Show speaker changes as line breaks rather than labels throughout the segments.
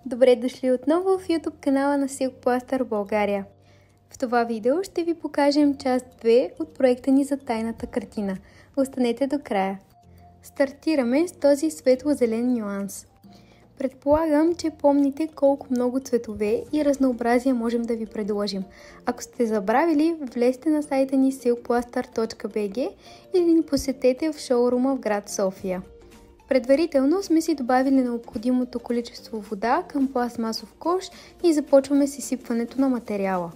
Добре дошли отново в YouTube канала на Silk Plaster България. В това видео ще ви покажем част 2 от проекта ни за тайната картина. Останете до края. Стартираме с този светло-зелен нюанс. Предполагам, че помните колко много цветове и разнообразие можем да ви предложим. Ако сте забравили, влезте на сайта ни silkplaster.bg или ни посетете в шоурума в град София. Предварително сме си добавили необходимото количество вода към пластмасов кош и започваме с изсипването на материала.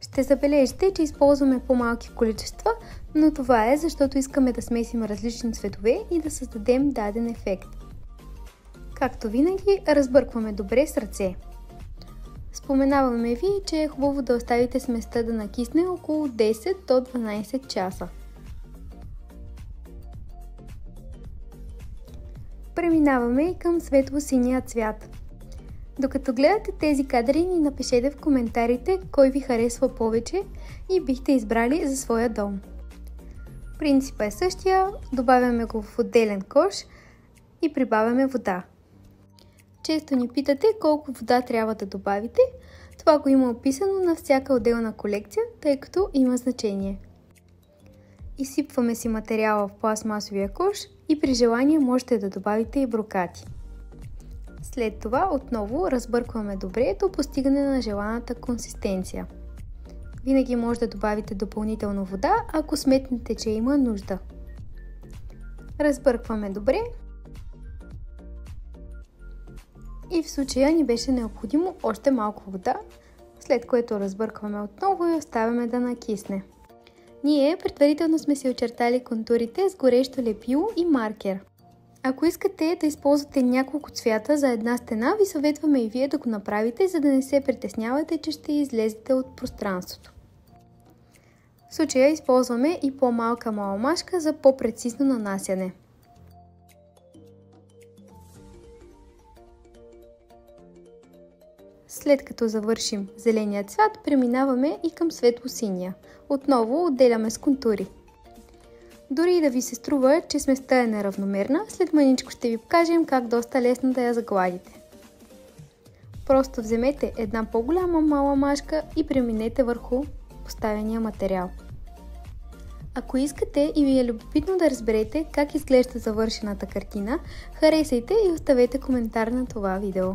Ще забележите, че използваме по-малки количества, но това е защото искаме да смесим различни цветове и да създадем даден ефект. Както винаги, разбъркваме добре с ръце. Споменаваме ви, че е хубаво да оставите сместа да накисне около 10 до 12 часа. Преминаваме и към светло-синия цвят. Докато гледате тези кадри, ни напишете в коментарите кой ви харесва повече и бихте избрали за своя дом. Принципът е същия, добавяме го в отделен кош и прибавяме вода. Често ни питате колко вода трябва да добавите, това го има описано на всяка отделна колекция, тъй като има значение. Изсипваме си материала в пластмасовия кош и при желание можете да добавите и брокати. След това отново разбъркваме добре до постигане на желаната консистенция. Винаги може да добавите допълнително вода, ако сметнете, че има нужда. Разбъркваме добре и в случая ни беше необходимо още малко вода, след което разбъркваме отново и оставяме да накисне. Ние предварително сме си очертали контурите с горещо лепило и маркер. Ако искате да използвате няколко цвята за една стена, ви съветваме и вие да го направите, за да не се притеснявате, че ще излезете от пространството. В случая използваме и по-малка маламашка за по-прецизно нанасяне. След като завършим зеления цвят, преминаваме и към светло-синия. Отново отделяме с контури. Дори и да ви се струва, че сместа е неравномерна, след мъничко ще ви покажем как доста лесно да я загладите. Просто вземете една по-голяма маламашка и преминете върху поставения материал. Ако искате и ви е любопитно да разберете как изглежда завършената картина, харесайте и оставете коментар на това видео.